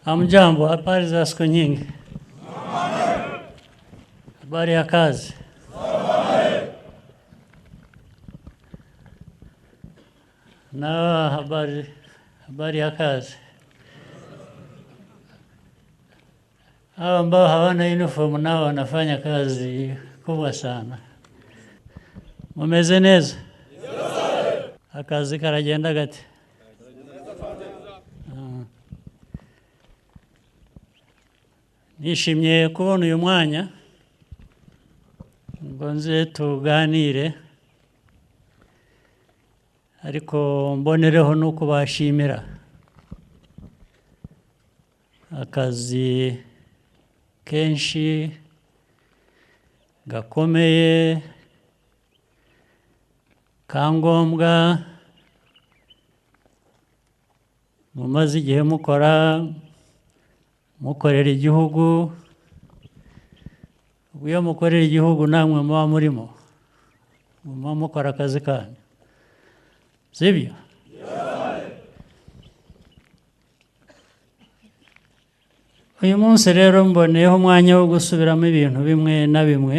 Hamjambo, habari za siku nyingi. Habari ya kazi. Na habari ya kazi. Hao ambao hawana uniform nao wanafanya kazi kubwa sana. Mumeze neza? Akazi karagenda gate? Nishimye kubona uyu mwanya ngo nze tuganire, ariko mbonereho no kubashimira akazi kenshi gakomeye kangombwa mumaze igihe mukorera igihugu. Iyo mukorera igihugu namwe muba murimo mukora akazi kanyu, sibyo? Uyu munsi rero mboneyeho umwanya wo gusubiramo ibintu bimwe na bimwe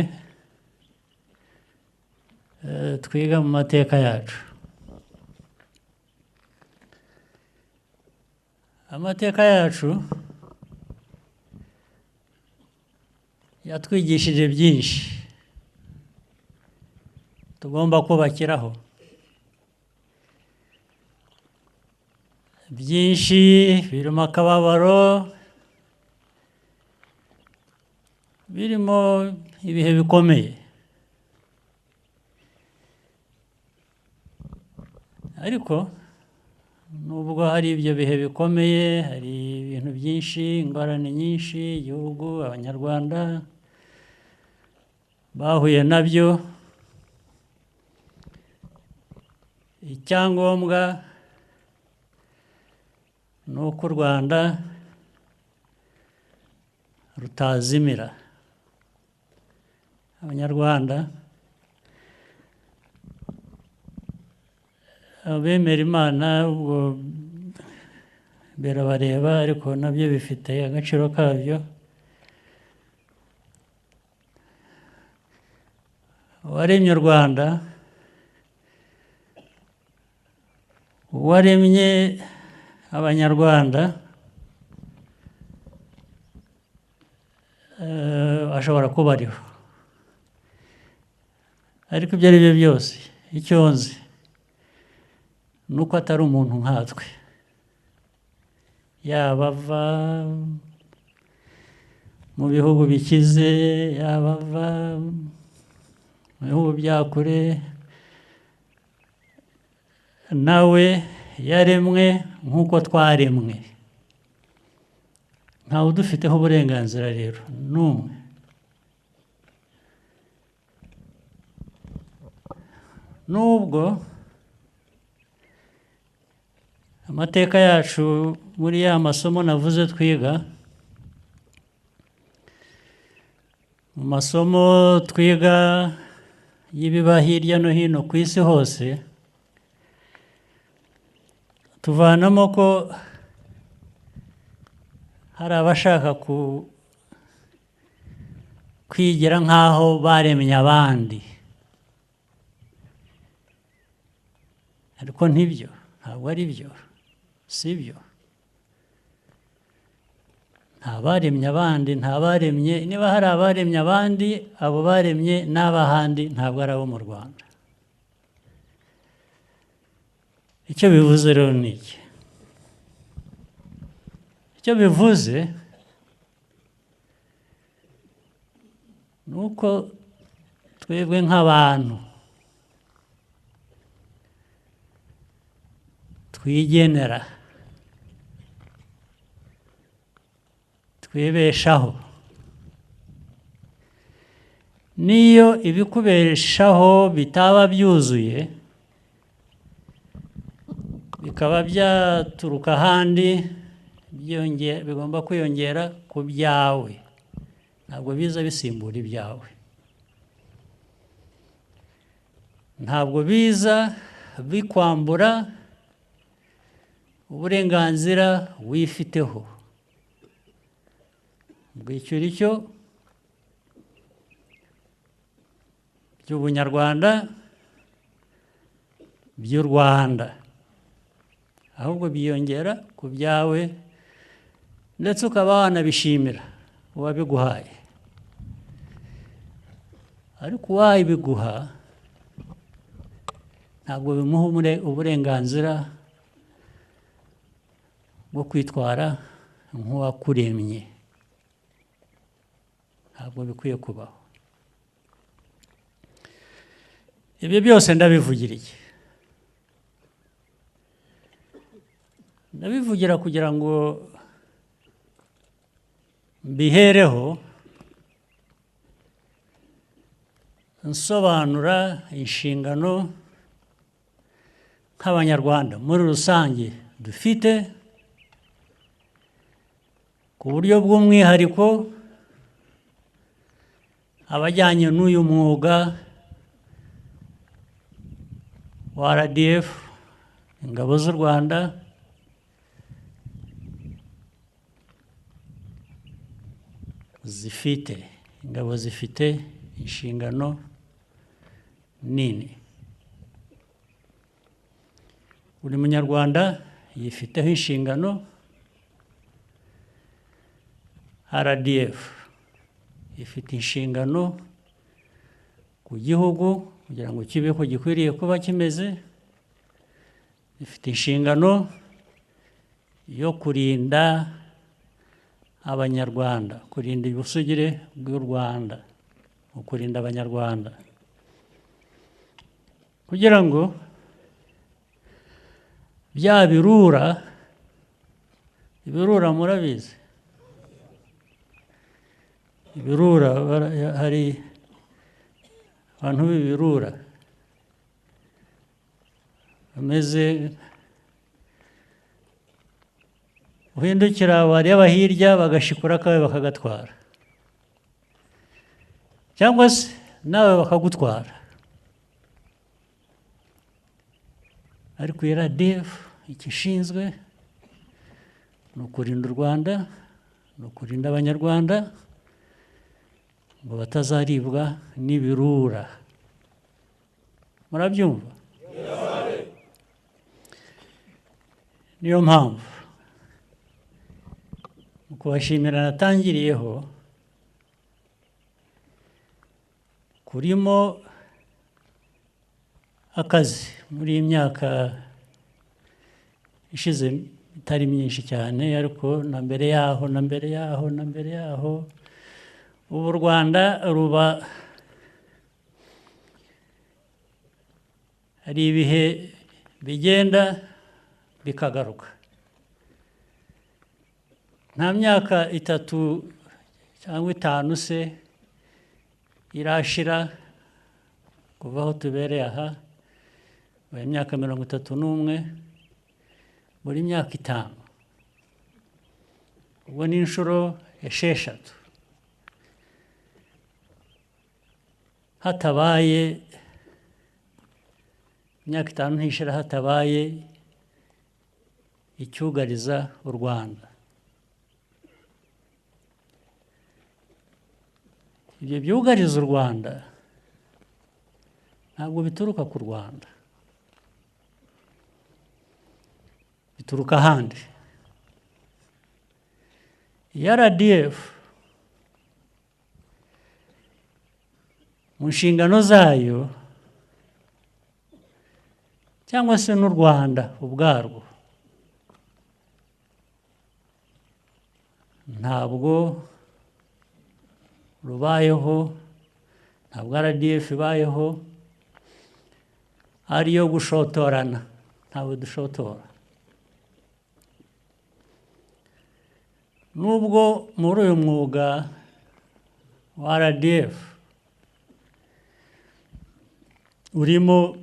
twiga mu mateka yacu. Amateka yacu yatwigishije byinshi tugomba kubakiraho, byinshi birimo akababaro, birimo ibihe bikomeye, ariko nubwo hari ibyo bihe bikomeye, hari ibintu byinshi, ingorane nyinshi igihugu, abanyarwanda bahuye nabyo. Icyangombwa ni uko u Rwanda rutazimira. Abanyarwanda, abemera Imana ubwo birabareba, ariko nabyo bifite agaciro kabyo. Uwaremye u Rwanda, uwaremye Abanyarwanda, ashobora kuba ariho, ariko ibyo ari byo byose icyo nzi ni uko atari umuntu nkatwe, yaba ava mu bihugu bikize, yaba ava mu bihugu bya kure, nawe yaremwe nk'uko twaremwe. Ntawe udufiteho uburenganzira rero n'umwe. Nubwo amateka yacu muri ya masomo navuze twiga, mu masomo twiga y'ibiba hirya no hino ku isi hose, tuvanamo ko hari abashaka kwigira nk'aho baremye abandi, ariko ntibyo, ntabwo ari byo, si byo. Nta baremye abandi, nta baremye, niba hari abaremye abandi, abo baremye n'abahandi ntabwo ari abo mu Rwanda. Icyo bivuze rero ni iki? Icyo bivuze ni uko twebwe nk'abantu twigenera, twibeshaho. Niyo ibikubeshaho bitaba byuzuye, bikaba byaturuka ahandi, bigomba kwiyongera ku byawe, ntabwo biza bisimbura ibyawe, ntabwo biza bikwambura uburenganzira wifiteho ubwo icyo by'ubunyarwanda by'u Rwanda, ahubwo byiyongera ku byawe ndetse ukaba wanabishimira uwabiguhaye. Ariko uwabiguha ntabwo bimuha uburenganzira bwo kwitwara nk'uwakuremye. Ntabwo bikwiye kubaho. Ibyo byose ndabivugira iki? Ndabivugira kugira ngo mbihereho nsobanura inshingano nk'Abanyarwanda muri rusange dufite, ku buryo bw'umwihariko abajyanye n'uyu mwuga wa RDF, ingabo z'u Rwanda, ingabo zifite inshingano nini. Buri munyarwanda yifiteho inshingano, RDF ifite inshingano ku gihugu kugira ngo kibeho gikwiriye kuba kimeze, ifite inshingano yo kurinda Abanyarwanda, kurinda ubusugire bw'u Rwanda, kurinda Abanyarwanda, kugira ngo bya birura murabizi, ibirura, hari abantu b'ibirura bameze, uhindukira wareba hirya bagashikura akawe bakagatwara, cyangwa se nawe bakagutwara. Ariko iyi RDF icyo ishinzwe ni ukurinda u Rwanda, ni ukurinda Abanyarwanda ngo batazaribwa n'ibirura. Murabyumva? Niyo mpamvu mu kubashimira natangiriyeho, kurimo akazi muri iyi myaka ishize itari myinshi cyane, ariko na mbere yaho ubu u Rwanda ruba, hari ibihe bigenda bikagaruka. Nta myaka 3 cyangwa 5 se irashira kuva aho tubereye aha, buri myaka 31, buri myaka 5, ubwo ni inshuro 6 hatabaye, imyaka 5 ntishira hatabaye icyugariza u Rwanda. Ibyo byugariza u Rwanda ntabwo bituruka ku Rwanda, bituruka ahandi. RDF mu nshingano zayo, cyangwa se n'u Rwanda ubwarwo, ntabwo rubayeho, ntabwo RDF ibayeho ariyo gushotorana. Ntabwo dushotora. Nubwo muri uyu mwuga wa RDF urimo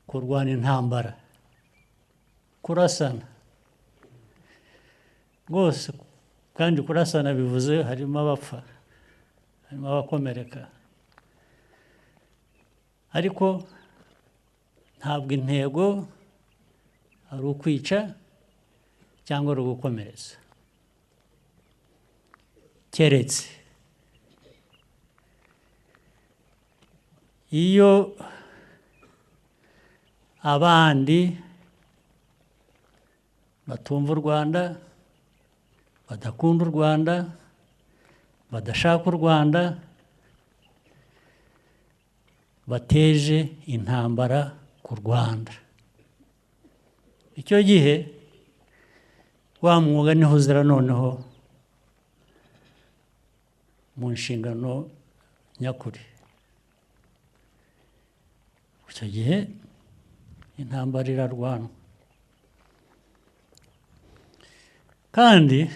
kurwana intambara, kurasana rwose, kandi kurasana bivuze harimo abapfa, harimo abakomereka, ariko ntabwo intego ari ukwica cyangwa ari ugukomeretsa. keretse iyo abandi batumva u Rwanda, badakunda u Rwanda, badashaka u Rwanda, bateje intambara ku Rwanda. Icyo gihe wa mwuga niho uzira noneho mu nshingano nyakuri. Icyo gihe intambara irarwanwa kandi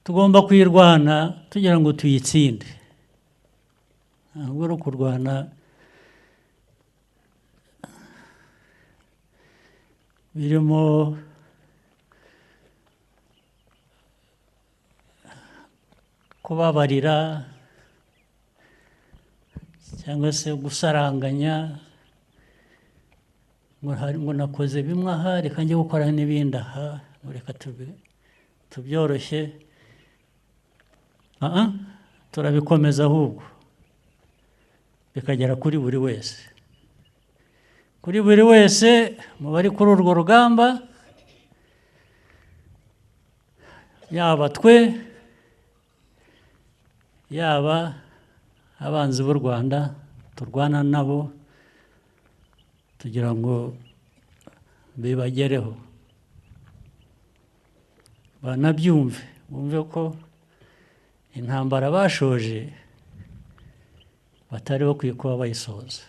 tugomba kuyirwana tugira ngo tuyitsinde, ntabwo ari ukurwana birimo kubabarira cyangwa se gusaranganya ngo nakoze bimwe aha reka njye gukora n'ibindi aha, reka tubyoroshye. Turabikomeza ahubwo bikagera kuri buri wese, kuri buri wese mu bari kuri urwo rugamba, yaba twe yaba abanzi b'u Rwanda turwana nabo, tugira ngo bibagereho, banabyumve, bumve ko intambara bashoje batari bakwiye kuba bayisoza.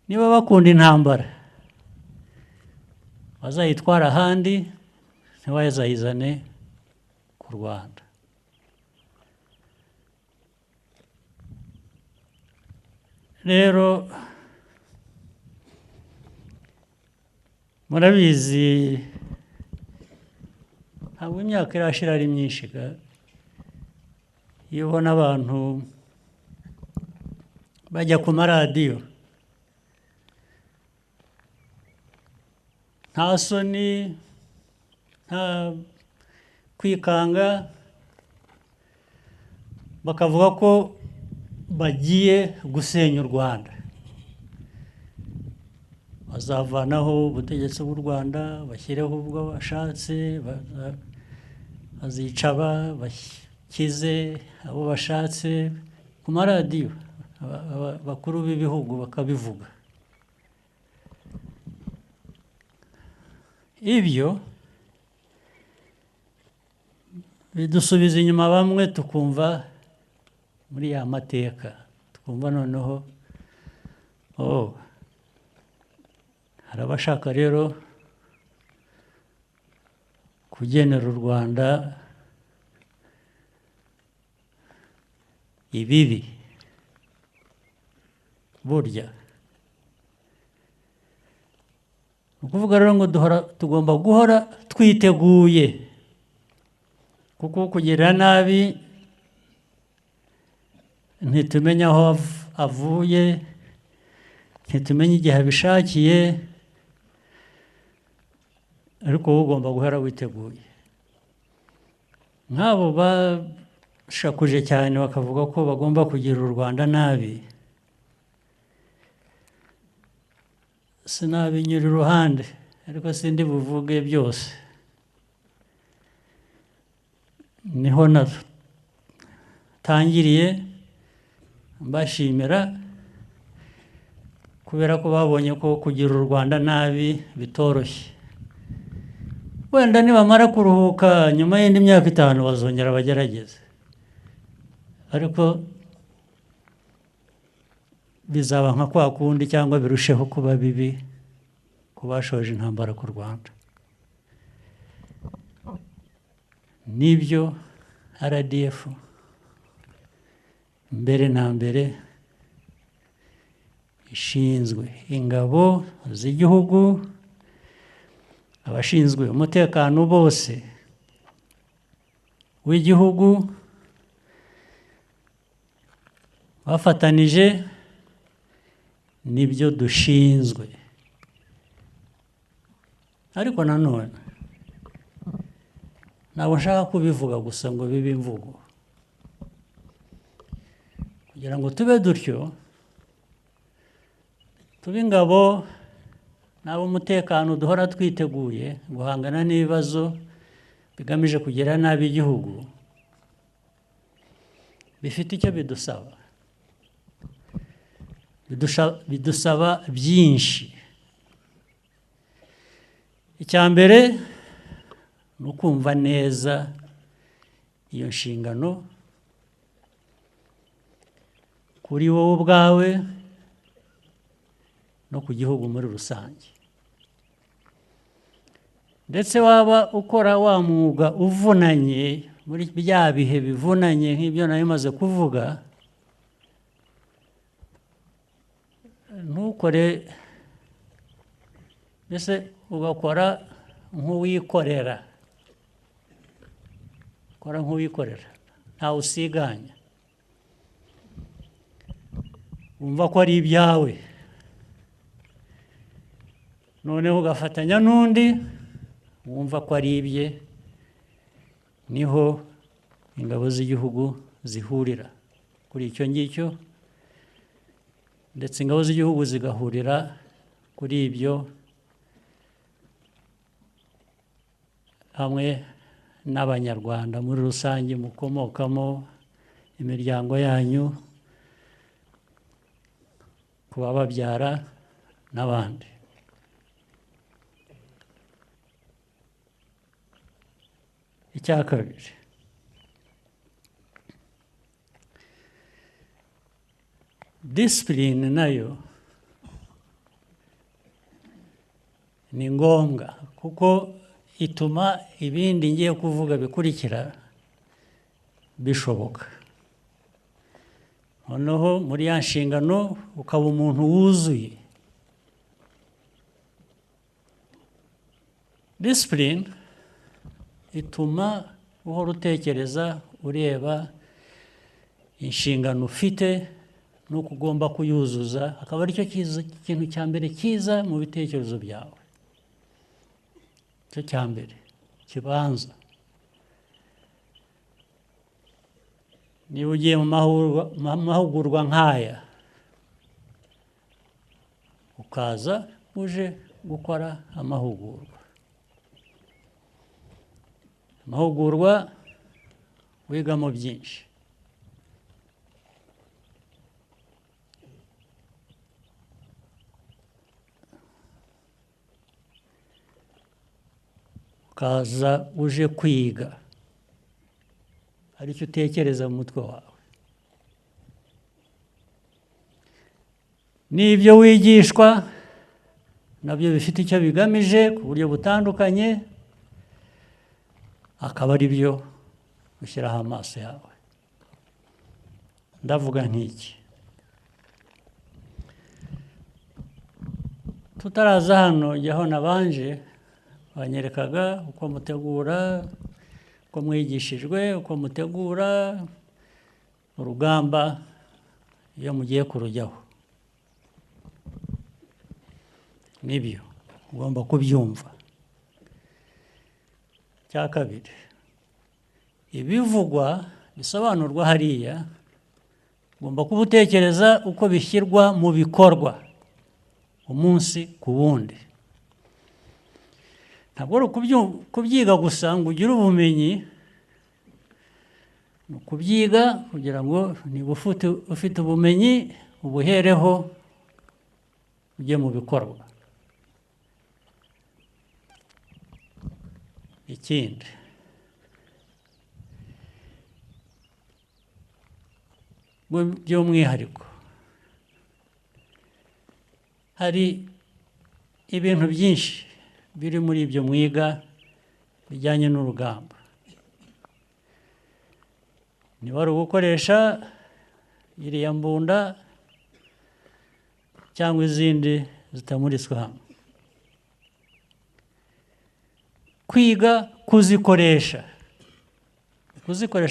Niba bakunda intambara bazayitwara ahandi, ntibazayizane ku Rwanda. Rero murabizi ntabwo imyaka irashira ari myinshi, iyo ubona abantu bajya ku maradiyo nta soni, nta kwikanga, bakavuga ko bagiye gusenya u Rwanda, bazavanaho ubutegetsi bw'u Rwanda, bashyireho ubwo bashatse, bazica bakize abo bashatse, ku maradiyo bakuru b'ibihugu bakabivuga. Ibyo bidusubiza inyuma bamwe, tukumva muri ya mateka, tukumva noneho hari abashaka rero kugenera u Rwanda ibibi. Burya ni ukuvuga rero ngo tugomba guhora twiteguye, kuko kugirira nabi ntitumenye aho avuye, ntitumenye igihe abishakiye, ariko wowe ugomba guhora witeguye. Nk'abo bashakuje cyane bakavuga ko bagomba kugira u Rwanda nabi, sinabinyura iruhande, ariko sindi buvuge byose. Niho natangiriye mbashimira, kubera ko babonye ko kugira u Rwanda nabi bitoroshye. Wenda nibamara kuruhuka nyuma y'indi myaka 5 bazongera bagerageze, ariko bizaba nka kwa kundi cyangwa birusheho kuba bibi ku bashoje intambara ku Rwanda. Nibyo RDF mbere na mbere ishinzwe, ingabo z'igihugu, abashinzwe umutekano bose w'igihugu bafatanije nibyo dushinzwe. Ariko nanone ntabwo nshaka kubivuga gusa ngo bibe imvugo, kugira ngo tube dutyo, tube ingabo n'ab'umutekano duhora twiteguye guhangana n'ibibazo bigamije kugira nabi igihugu, bifite icyo bidusaba. Bidusaba byinshi. Icya mbere ni ukumva neza iyo nshingano kuri wowe ubwawe no ku gihugu muri rusange. Ndetse waba ukora wa mwuga uvunanye muri bya bihe bivunanye nk'ibyo nari maze kuvuga, ntukore mbese ugakora nk'uwikorera, ukora nk'uwikorera ntawe usiganya, wumva ko ari ibyawe, noneho ugafatanya n'undi wumva ko ari ibye, niho ingabo z'igihugu zihurira kuri icyo ngicyo, ndetse ingabo z'igihugu zigahurira kuri ibyo hamwe n'abanyarwanda muri rusange mukomokamo, imiryango yanyu, ku bababyara n'abandi. Icya kabiri, disipurine nayo ni ngombwa, kuko ituma ibindi ngiye kuvuga bikurikira bishoboka. Noneho muri ya nshingano ukaba umuntu wuzuye. Disipurine ituma uhora utekereza, ureba inshingano ufite n'uko ugomba kuyuzuza, akaba aricyo kintu cya mbere cyiza mu bitekerezo byawe. Icyo cya mbere kibanza. Niba ugiye mu mahugurwa nk'aya, ukaza uje gukora amahugurwa, wigamo byinshi. Ukaza uje kwiga, hari icyo utekereza mu mutwe wawe. N'ibyo wigishwa nabyo bifite icyo bigamije ku buryo butandukanye, akaba ari byo ushyiraho amaso yawe. Ndavuga nk'iki: tutaraza hano jyaho nabanje banyerekaga uko mutegura, uko mwigishijwe, uko mutegura urugamba iyo mugiye kurujyaho. Nibyo ugomba kubyumva. Icya kabiri, ibivugwa bisobanurwa hariya ugomba kuba utekereza uko bishyirwa mu bikorwa umunsi ku wundi. Ntabwo ari kubyiga gusa ngo ugire ubumenyi, ni ukubyiga kugira ngo niba ufite ubumenyi ubuhereho ujye mu bikorwa. Ikindi, by'umwihariko, hari ibintu byinshi biri muri ibyo mwiga bijyanye n'urugamba. Niba ari ugukoresha iriya mbunda cyangwa izindi zitamuritswe hamwe, kwiga kuzikoresha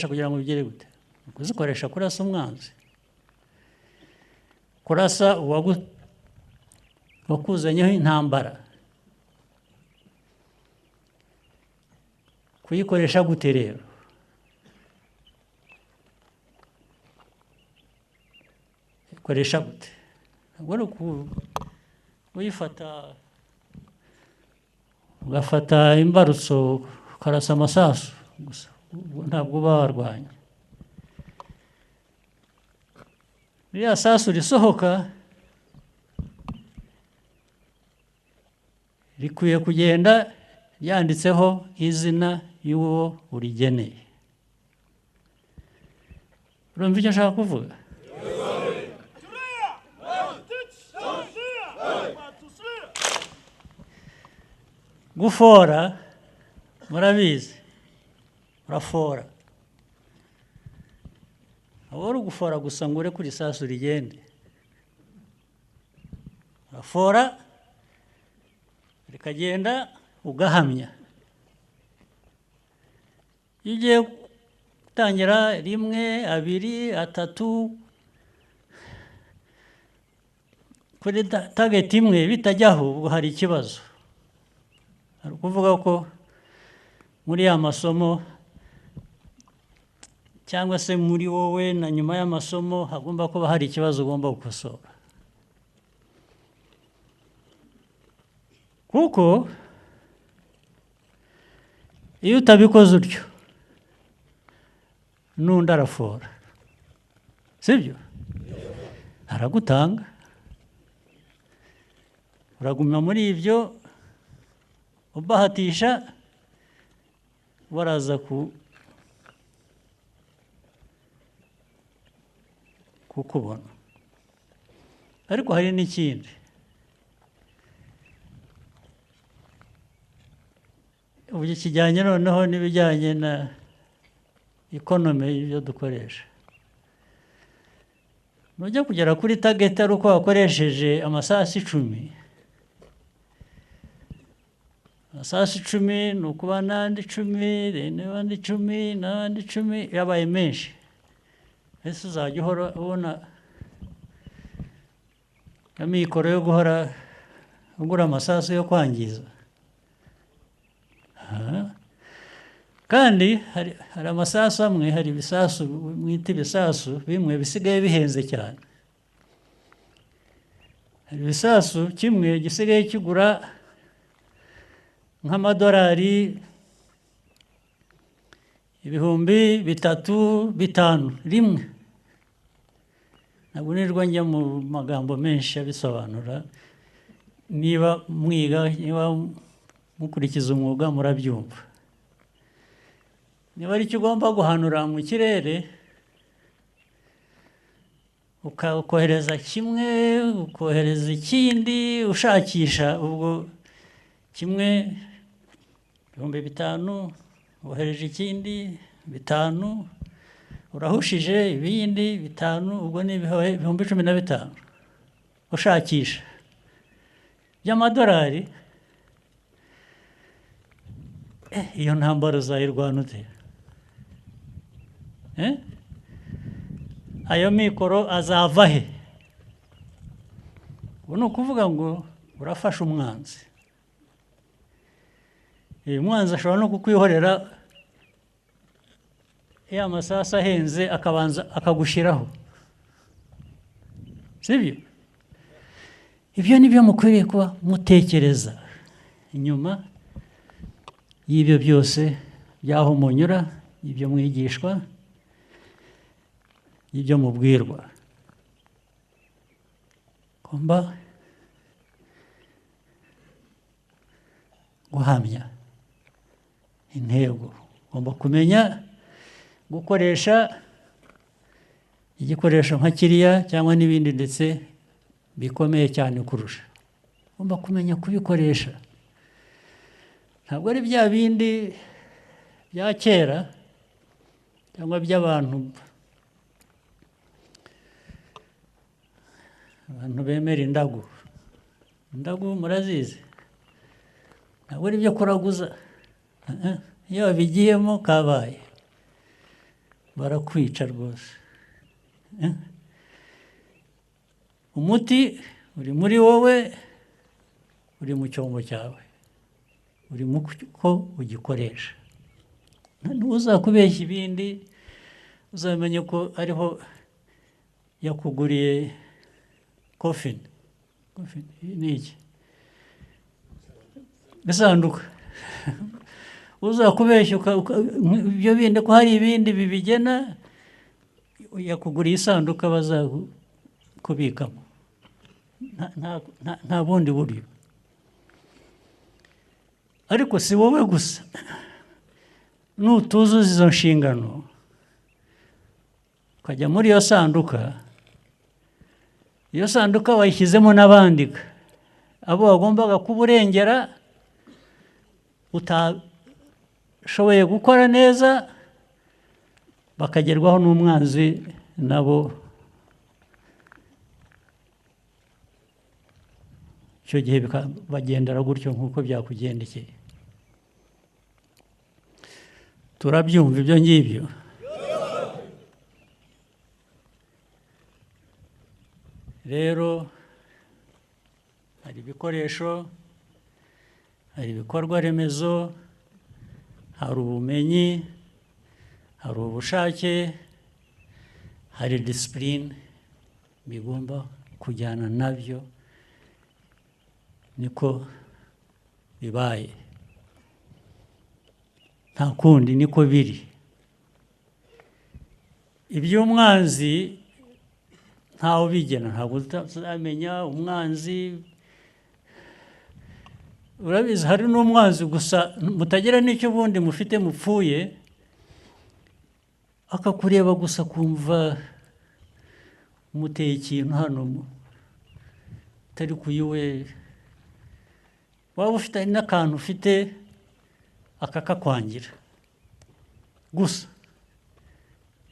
kugira ngo bigere gute? Kuzikoresha kurasa umwanzi, kurasa wakuzanyeho intambara, kuyikoresha gute rero? Ikoresha gute? Ntabwo ari uyifata ugafata imbarutso ukarasa amasasu gusa, ntabwo uba warwanya. Ririya sasu risohoka rikwiye kugenda yanditseho izina y'uwo urigeneye. Urumva icyo nshaka kuvuga? Gufora murabizi, urafora. Aba ari ugufora gusa ngo ure kuri sasu rigende. Urafora rikagenda ugahamya. Iyo ugiye gutangira 1, 2, 3 kuri target imwe bitajyaho, ubwo hari ikibazo. Ari ukuvuga ko muri ya masomo cyangwa se muri wowe na nyuma y'amasomo hagomba kuba hari ikibazo ugomba gukosora. Kuko iyo utabikoze utyo n'undi arafora, sibyo? Aragutanga, uraguma muri ibyo ubahatisha, baraza kukubona. Ariko hari n'ikindi, ubu kijyanye noneho n'ibijyanye na economy y'ibyo dukoresha. Nujya kugera kuri target ari uko wakoresheje amasasu 10, amasasu 10 ni ukuba n'andi 10 n'abandi 10 n'abandi 10 yabaye menshi. Ese uzajya uhora ubona amikoro yo guhora ugura amasasu yo kwangiza? Kandi hari amasasu amwe, hari ibisasu mwita ibisasu bimwe bisigaye bihenze cyane. Hari ibisasu kimwe gisigaye kigura nk'amadolari 3,000, 5,000 rimwe. Ntabwo nirwa njya mu magambo menshi abisobanura. Niba mwiga, niba mukurikiza umwuga murabyumva. Niba ari cyo ugomba guhanura mu kirere, ukohereza kimwe, ukohereza ikindi, ushakisha, ubwo kimwe 5,000, wohereje ikindi 5, urahushije ibindi 5, ubwo ni 15,000 ushakisha by'amadolari. Iyo ntambara uzayirwana ute? Ayo mikoro azava he? Ubu ni ukuvuga ngo urafasha umwanzi. Umwanzi ashobora no kukwihorera ya masasu ahenze akabanza akagushyiraho, sibyo? Ibyo ni byo mukwiriye kuba mutekereza inyuma y'ibyo byose, by'aho munyura, ibyo mwigishwa, ibyo mubwirwa. Ugomba guhamya intego, ugomba kumenya gukoresha igikoresho nka kiriya cyangwa n'ibindi ndetse bikomeye cyane kurusha. Ugomba kumenya kubikoresha. Ntabwo ari bya bindi bya kera cyangwa by'abantu bemera indagu. Indagu murazizi, ntabwo ari byo kuraguza. Iyo babigiyemo kabaye, barakwica rwose. Umuti uri muri wowe, uri mu cyombo cyawe, uri mu ko ugikoresha. uzakubeshya ibindi uzamenye ko ariho yakuguriye coffin ni iki isanduka uzakubeshya ibyo bindi ko hari ibindi bibigena yakuguriye isanduka bazakubikamo nta bundi buryo ariko si wowe gusa nutuzuza izo nshingano ukajya muri iyo sanduka wayishyizemo n'abandika abo wagombaga kuburengera utashoboye gukora neza bakagerwaho n'umwanzi nabo icyo gihe bagendera gutyo nk'uko byakugendekeye turabyumva ibyo ngibyo rero hari ibikoresho hari ibikorwa remezo hari ubumenyi hari ubushake hari disipurine bigomba kujyana nabyo niko bibaye nta kundi niko biri iby'umwanzi ntawe ubigena ntabwo tuzamenya umwanzi urabizi hari n'umwanzi gusa mutagira n'icyo ubundi mufite mupfuye akakureba gusa kumva umuteye ikintu hano utari kuyiwe waba ufite n'akantu ufite akakakwangira gusa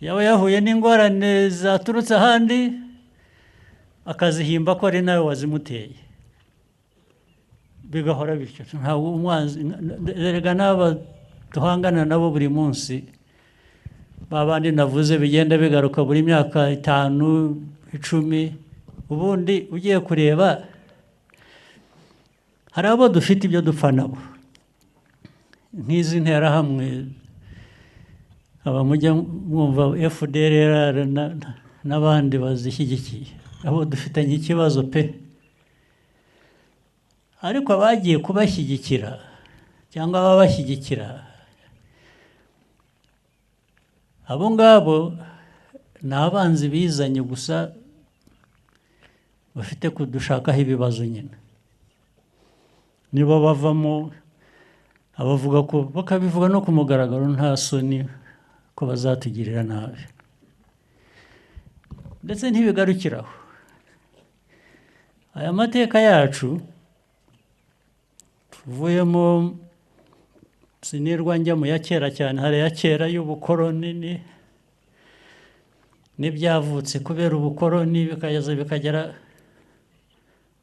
yaba yahuye n'ingorane zaturutse ahandi akazihimba ko ari nawe wazimuteye bigahora bityo ntabwo umwanzi erega n'aba duhangana nabo buri munsi babandi navuze bigenda bigaruka buri myaka 5, 10 ubundi ugiye kureba hari abo dufite ibyo dupfa nabo nk'izi nterahamwe abamujya mwumva FDLR n'abandi bazishyigikiye abo dufitanye ikibazo pe ariko abagiye kubashyigikira cyangwa ababashyigikira abo ngabo ni abanzi bizanye gusa bafite kudushakaho ibibazo nyine nibo bavamo abavuga ko bakabivuga no ku mugaragaro nta soni ko bazatugirira nabi ndetse ntibigarukiraho aya mateka yacu tuvuyemo sinirwa njya mu ya kera cyane hari ya kera y'ubukoroni n'ibyavutse kubera ubukoroni bikagera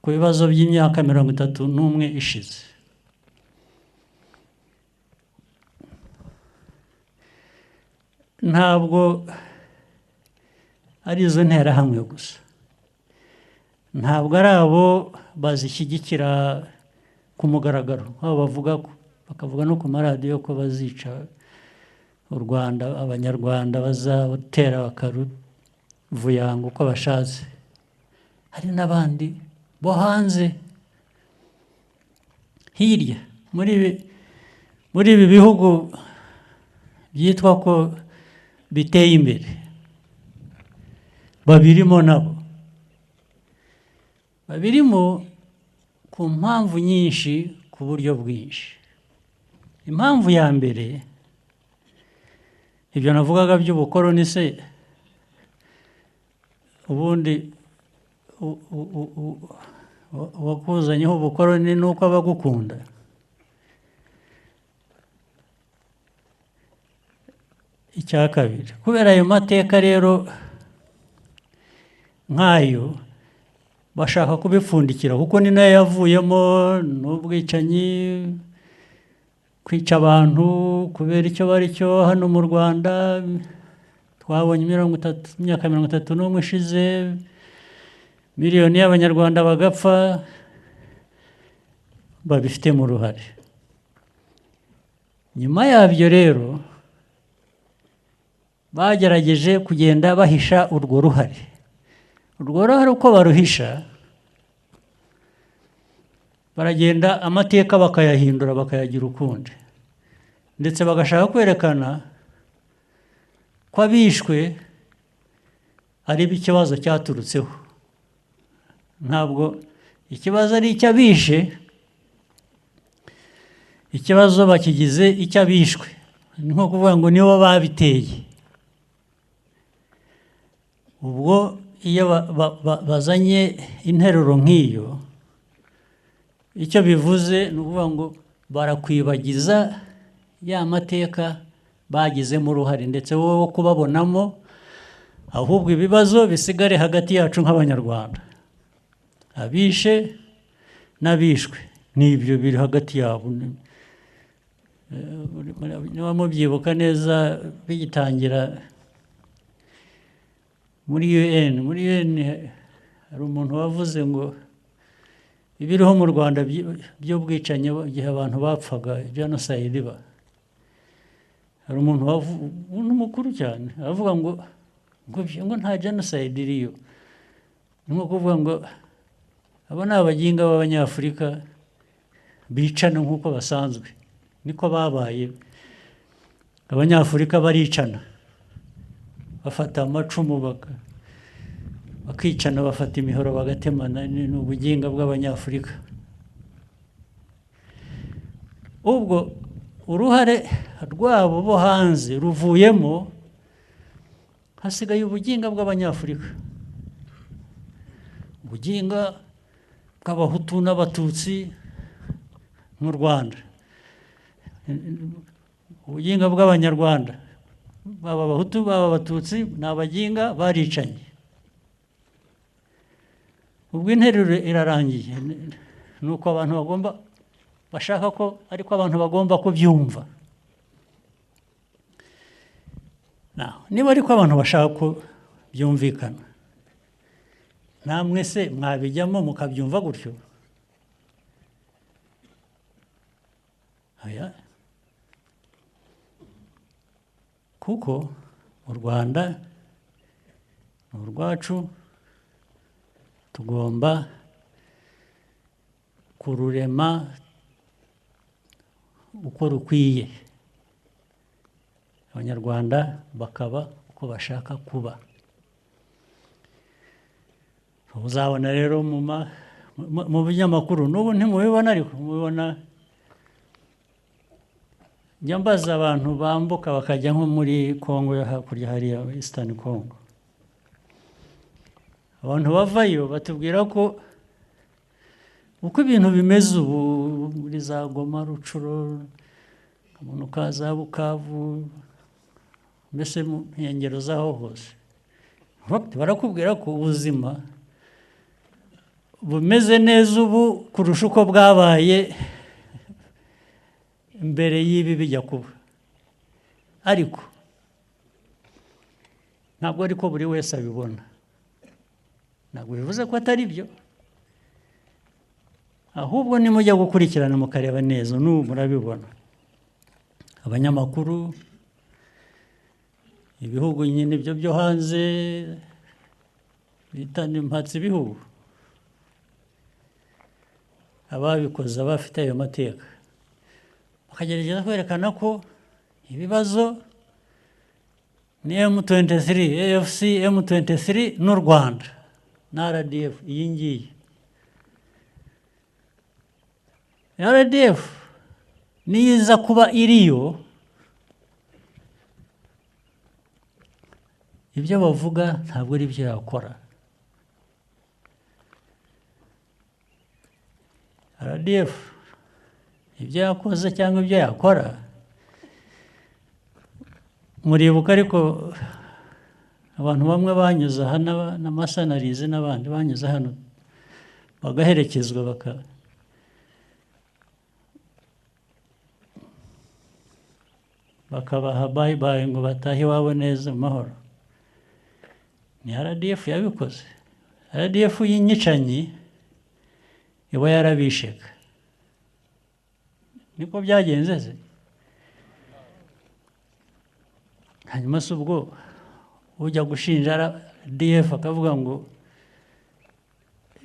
ku bibazo by'imyaka 31 ishize ntabwo ari izo nterahamwe gusa ntabwo ari abo bazishyigikira ku mugaragaro aho bakavuga no ku maradiyo ko bazica u Rwanda abanyarwanda bazatera bakaruvuyanga uko bashatse hari n'abandi bo hanze hirya muri ibi bihugu byitwa ko biteye imbere babirimo nabo babirimo ku mpamvu nyinshi ku buryo bwinshi impamvu ya mbere ibyo navugaga by'ubukoroni se ubundi wakuzanyeho ubukoroni nuko abagukunda icya kabiri kubera ayo mateka rero nk'ayo bashaka kubipfundikira kuko ni nayo yavuyemo n'ubwicanyi kwica abantu kubera icyo bari cyo hano mu Rwanda twabonye imyaka 31 ishize miliyoni y'abanyarwanda bagapfa babifitemo uruhare nyuma yabyo rero bagerageje kugenda bahisha urwo ruhare uko baruhisha baragenda amateka bakayahindura bakayagira ukundi ndetse bagashaka kwerekana ko abishwe ari ikibazo cyaturutseho ntabwo ikibazo ari icy'abishe ikibazo bakigize icy'abishwe ni nko kuvuga ngo nibo babiteye ubwo iyo bazanye interuro nk'iyo icyo bivuze ni ukuvuga ngo barakwibagiza ya mateka bagizemo uruhare ndetse wowe kubabonamo ahubwo ibibazo bisigare hagati yacu nk'abanyarwanda abishe n'abishwe n'ibyo biri hagati yabo niba mubyibuka neza bigitangira muri UN hari umuntu wavuze ngo ibiriho mu Rwanda by'ubwicanyi igihe abantu bapfaga genocide iba hari umuntu mukuru cyane avuga ngo nta genocide iriyo ni nko kuvuga ngo aba ni abaginga b'abanyafurika bicana nk'uko basanzwe niko babaye abanyafurika baricana bafata amacumu bakicana bafata imihoro bagatemana ni ubuginga bw'abanyafurika ubwo uruhare rwabo bo hanze ruvuyemo hasigaye ubuginga bw'abanyafurika ubuginga bw'abahutu n'abatutsi mu Rwanda ubuginga bw'abanyarwanda baba abahutu baba abatutsi ni abaginga baricanye ubwo interuro irarangiye ni uko abantu bashaka ko ariko abantu bagomba kubyumva niba ariko abantu bashaka ko byumvikana namwe se mwabijyamo mukabyumva gutyo kuko u Rwanda ni urwacu tugomba kururema uko rukwiye abanyarwanda bakaba uko bashaka kuba uzabona rero mu binyamakuru n'ubu ntimubibona ariko mubibona njya mbaza abantu bambuka bakajya nko muri Congo yo hakurya hariya Eastern Congo abantu bavayo batubwira ko uko ibintu bimeze ubu muri za Goma Rucuro umuntu ukaza Bukavu mbese mu nkengero zaho hose barakubwira ko ubuzima bumeze neza ubu kurusha uko bwabaye mbere y'ibi bijya kuba ariko ntabwo ariko buri wese abibona ntabwo bivuze ko atari byo ahubwo nimujya gukurikirana mukareba neza n'ubu murabibona abanyamakuru ibihugu nyine ibyo byo hanze bita impatse ibihugu ababikoze abafite ayo mateka bakagerageza kwerekana ko ibibazo ni M23 AFC M23 n'u Rwanda na RDF iyi ngiyi RDF niza kuba iriyo ibyo bavuga ntabwo ari byo yakora RDF ibyo yakoze cyangwa ibyo yakora muribuka ariko abantu bamwe banyuze hano n'amasanarize n'abandi banyuze hano bagaherekezwa bakabaha bye bye ngo batahe iwabo neza mu mahoro ni RDF yabikoze RDF y'inyicanyi iba yarabisheka niko byagenze se hanyuma se ubwo ujya gushinja RDF akavuga ngo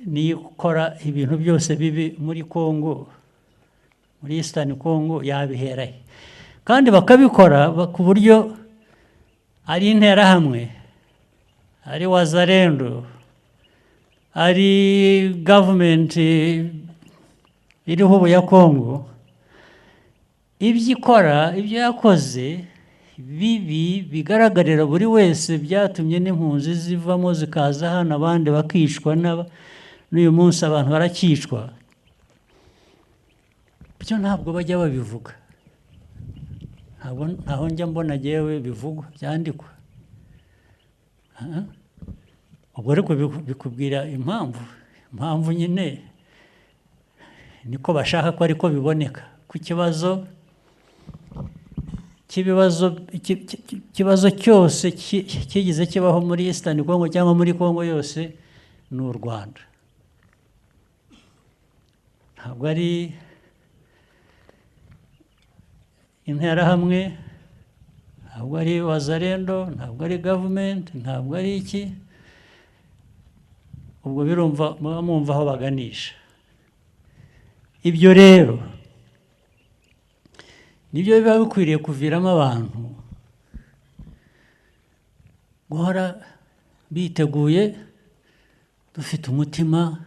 niyo ikora ibintu byose bibi muri Congo, muri Eastern Congo, yabiherahe kandi bakabikora ku buryo ari interahamwe, ari wazalendo, ari government iriho ubu ya Congo, ibyo ikora, ibyo yakoze bibi bigaragarira buri wese, byatumye n'impunzi zivamo zikaza hano, abandi bakicwa, n'uyu munsi abantu barakicwa. Byo ntabwo bajya babivuga, ntaho njya mbona jyewe bivugwa byandikwa. Ubwo ariko bikubwira impamvu nyine niko bashaka ko ariko biboneka ku kibazo cyose kigize kibaho muri Eastern Congo cyangwa muri Congo yose ni u Rwanda. Ntabwo ari interahamwe, ntabwo ari wazalendo, ntabwo ari government, ntabwo ari iki. Ubwo birumva mwumva aho baganisha. Ibyo rero nibyo biba bikwiriye kuviramo abantu guhora biteguye, dufite umutima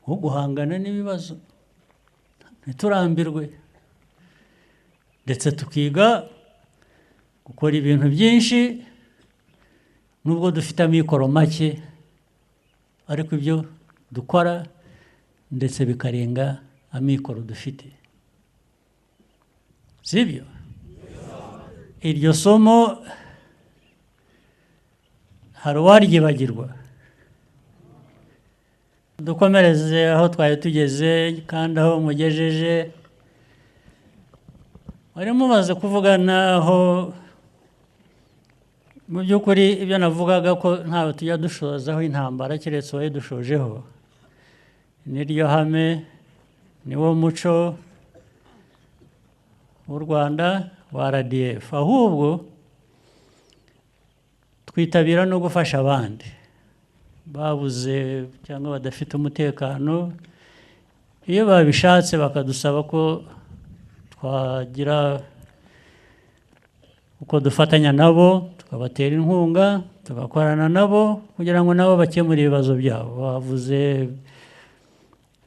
wo guhangana n'ibibazo, ntiturambirwe, ndetse tukiga gukora ibintu byinshi nubwo dufite amikoro make, ariko ibyo dukora ndetse bikarenga amikoro dufite. Sibyo? Iryo somo hari uwaryibagirwa. Dukomereze aho twari tugeze kandi aho mugejeje. Wari mumaze kuvugana aho mu by'ukuri ibyo navugaga ko ntawe tujya dushozaho intambara keretse uwayidushojeho. Niryo hame, niwo muco w'u Rwanda wa RDF. Ahubwo twitabira no gufasha abandi babuze cyangwa badafite umutekano, iyo babishatse bakadusaba ko twagira uko dufatanya nabo, tukabatera inkunga, tugakorana nabo kugira ngo nabo bakemure ibibazo byabo. Bavuze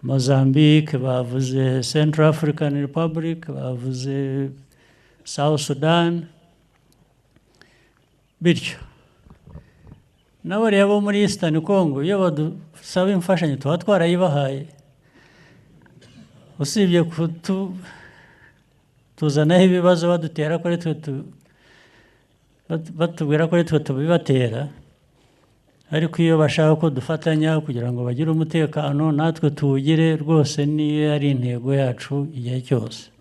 Mozambique, bavuze Central African Republic, bavuze South Sudan, bityo nabo rero muri Eastern Congo iyo badusaba imfashanyo tuba twarayibahaye, usibye tuzanaho ibibazo badutera kuri twe, batubwira ko twe tubibatera. Ariko iyo bashaka ko dufatanya kugira ngo bagire umutekano, natwe tuwugire rwose, niyo ari intego yacu igihe cyose.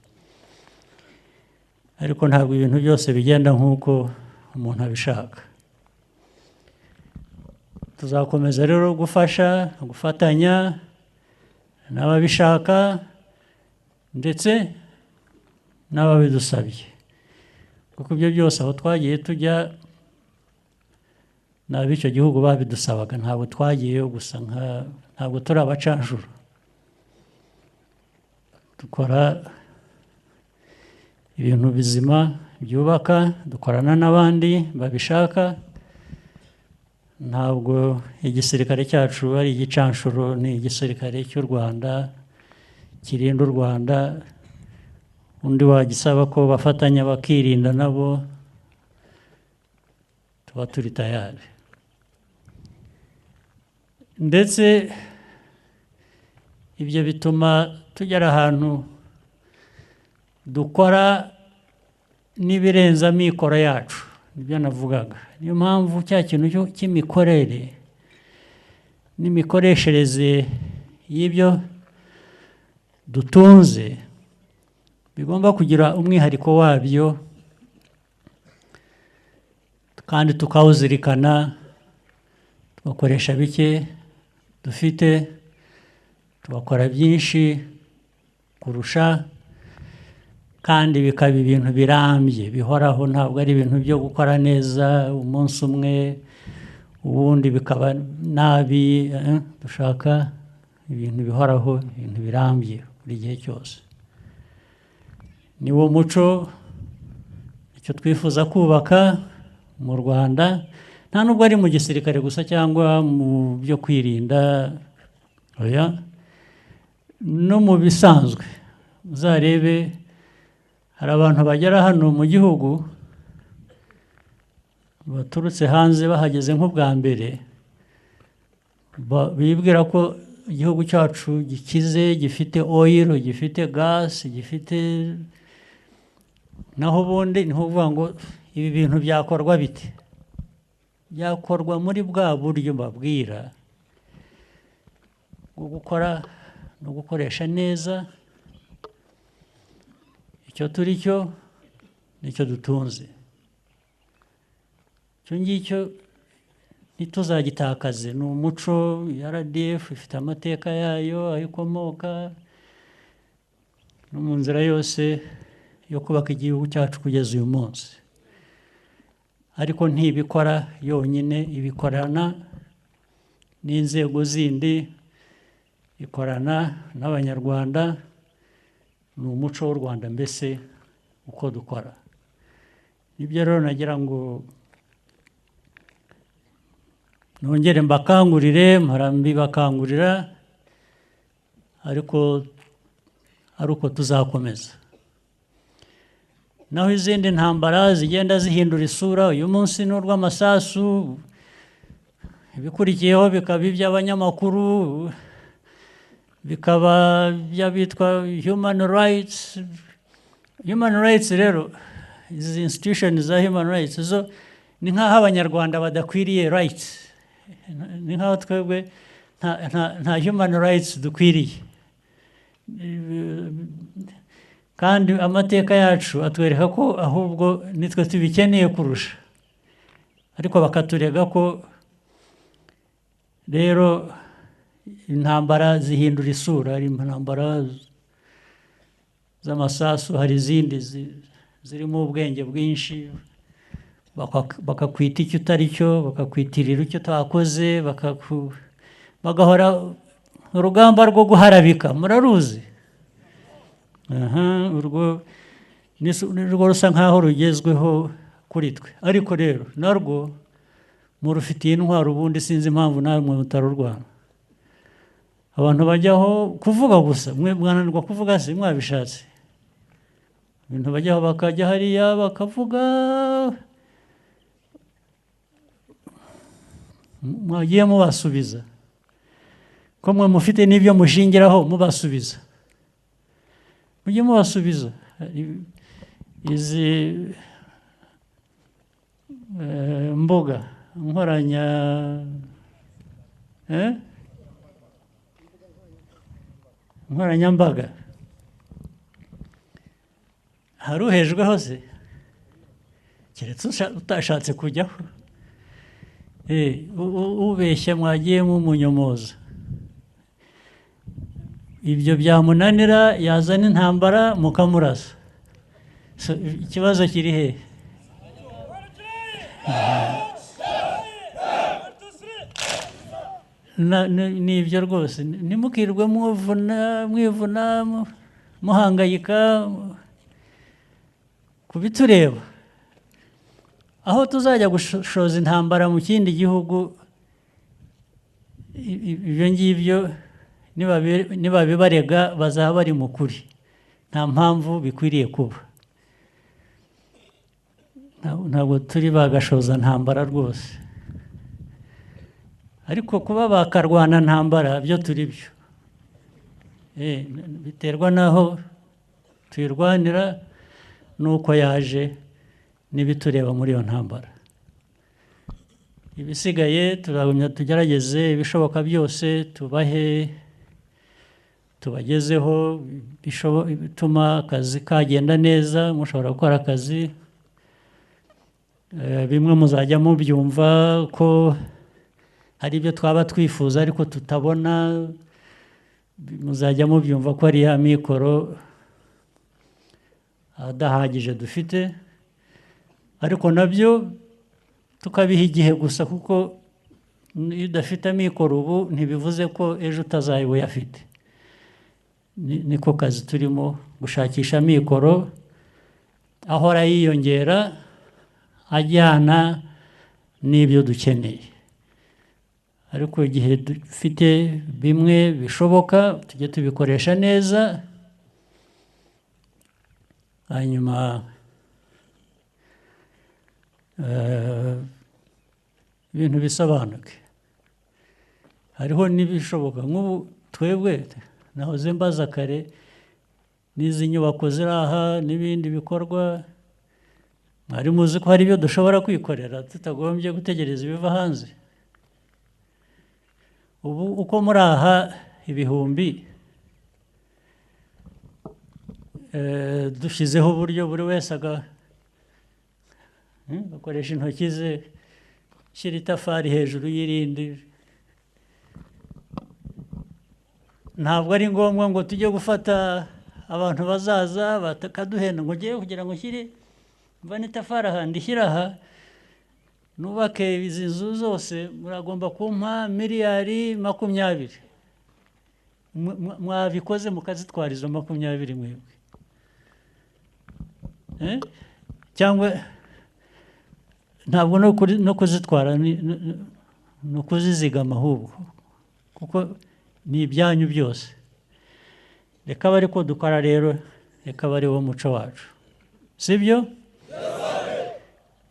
Ariko ntabwo ibintu byose bigenda nk'uko umuntu abishaka. Tuzakomeza rero gufasha, gufatanya n'ababishaka ndetse n'ababidusabye, kuko ibyo byose aho twagiye tujya n'ab'icyo gihugu babidusabaga. Ntabwo twagiyeyo gusa, ntabwo turi abacanshuro. Dukora ibintu bizima byubaka, dukorana n'abandi babishaka. Ntabwo igisirikare cyacu ari igicanshuro, ni igisirikare cy'u Rwanda kirinda u Rwanda. Undi wagisaba ko bafatanya bakirinda nabo, tuba turi tayari. Ndetse ibyo bituma tugera ahantu dukora n'ibirenze amikoro yacu, nibyo navugaga. Niyo mpamvu cya kintu cy'imikorere n'imikoreshereze y'ibyo dutunze bigomba kugira umwihariko wabyo, kandi tukawuzirikana, tugakoresha bike dufite, tugakora byinshi kurusha, kandi bikaba ibintu birambye bihoraho, ntabwo ari ibintu byo gukora neza umunsi umwe ubundi bikaba nabi. Dushaka ibintu bihoraho, ibintu birambye buri gihe cyose. Niwo muco icyo twifuza kubaka mu Rwanda, nta nubwo ari mu gisirikare gusa cyangwa mu byo kwirinda, oya, no mu bisanzwe. Uzarebe hari abantu bagera hano mu gihugu baturutse hanze bahageze nk'ubwa mbere, bibwira ko igihugu cyacu gikize, gifite oil, gifite gas, gifite, naho ubundi ni ukuvuga ngo ibi bintu byakorwa bite? Byakorwa muri bwa buryo babwira bwo gukora no gukoresha neza icyo turi cyo nicyo dutunze. Icyo ngicyo ntituzagitakaze. Ni umuco, RDF ifite amateka yayo, aho ikomoka, no mu nzira yose yo kubaka igihugu cyacu kugeza uyu munsi. Ariko ntibikora yonyine, ibikorana n'inzego zindi, ikorana n'Abanyarwanda. Ni umuco w'u Rwanda mbese uko dukora. Nibyo rero nagira ngo nongere mbakangurire, mbibakangurira, ariko ari uko tuzakomeza. Naho izindi ntambara zigenda zihindura isura, uyu munsi ni urw'amasasu, ibikurikiyeho bikaba iby'abanyamakuru, bikaba by'abitwa human rights. Human rights rero, izi institutions za human rights zo ni nk'aho Abanyarwanda badakwiriye rights, ni nk'aho twebwe nta human rights dukwiriye. Kandi amateka yacu atwereka ko ahubwo nitwe tubikeneye kurusha, ariko bakaturega ko rero intambara zihindura isura. Hari intambara z'amasasu, hari izindi zirimo ubwenge bwinshi, bakakwita icyo utari cyo, bakakwitirira icyo utakoze, bagahora urugamba rwo guharabika, muraruzi? Urwo rusa nk'aho rugezweho kuri twe, ariko rero narwo murufitiye intwaro, ubundi sinzi impamvu namwe mutarurwana. Abantu bajyaho kuvuga gusa, mwe mwananirwa kuvuga se mwabishatse. Ibintu bajyaho bakajya hariya bakavuga, mwagiye mubasubiza ko mwe mufite n'ibyo mushingiraho, mubasubiza, mujye mubasubiza. Izi mbuga nkoranyambaga, hari uhejweho se? Keretse utashatse kujyaho. Ubeshya mwagiye mumunyomoza. Ibyo byamunanira yazana intambara mukamurasa. Ikibazo kiri he? Ni ibyo rwose. Ntimukirwe mwivuna muhangayika kubitureba. Aho tuzajya gushoza intambara mu kindi gihugu, ibyo ngibyo nibabibarega bazaba bari mu kuri. Nta mpamvu bikwiriye kuba. Ntabwo turi bagashoza ntambara rwose. Ariko kuba bakarwana ntambara byo turi byo. Biterwa n'aho tuyirwanira n'uko yaje n'ibitureba muri iyo ntambara. Ibisigaye turagumya tugerageze ibishoboka byose, tubagezeho bituma akazi kagenda neza. Mushobora gukora akazi, bimwe muzajya mubyumva ko hari ibyo twaba twifuza ariko tutabona, muzajya mubyumva ko ari ya mikoro adahagije dufite, ariko nabyo tukabiha igihe gusa, kuko iyo udafite amikoro ubu ntibivuze ko ejo utazayiba uyafite. Niko kazi turimo, gushakisha amikoro ahora yiyongera ajyana n'ibyo dukeneye, ariko igihe dufite bimwe bishoboka tujye tubikoresha neza, hanyuma ibintu bisobanuke. Hariho n'ibishoboka, nk'ubu twebwe nahoze mbaza kare, n'izi nyubako ziri aha n'ibindi bikorwa, mwari muzi ko hari ibyo dushobora kwikorera tutagombye gutegereza ibiva hanze. Ubu uko muri aha ibihumbi, dushyizeho uburyo buri wese agakoresha intoki ze, shyira itafari hejuru y'irindi. Ntabwo ari ngombwa ngo tujye gufata abantu bazaza bakaduhenda ngo ngiye kugira ngo nshyire mvane itafari aha ndishyire aha nubake izi nzu zose, muragomba kumpa miliyari 20. Mwabikoze mukazitwara izo 20 mwebwe, cyangwa ntabwo no kuzitwara, no kuzizigama ahubwo, kuko ni ibyanyu byose. Reka bari ko dukora rero, reka bari wo muco wacu, sibyo?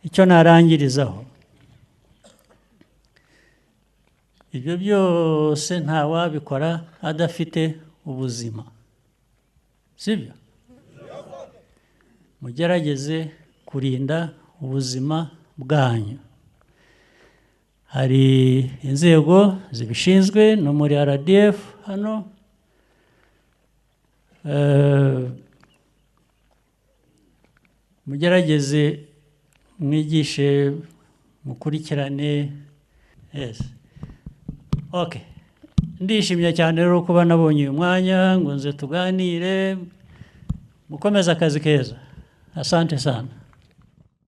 Icyo narangirizaho, ibyo byose nta wabikora adafite ubuzima, sibyo? Mugerageze kurinda ubuzima bwanyu. Hari inzego zibishinzwe no muri RDF hano, mugerageze mwigishe, mukurikirane. Yes. Okay. Ndishimye cyane rero kuba nabonye uyu mwanya ngo nze tuganire. Mukomeze akazi keza. Asante sana.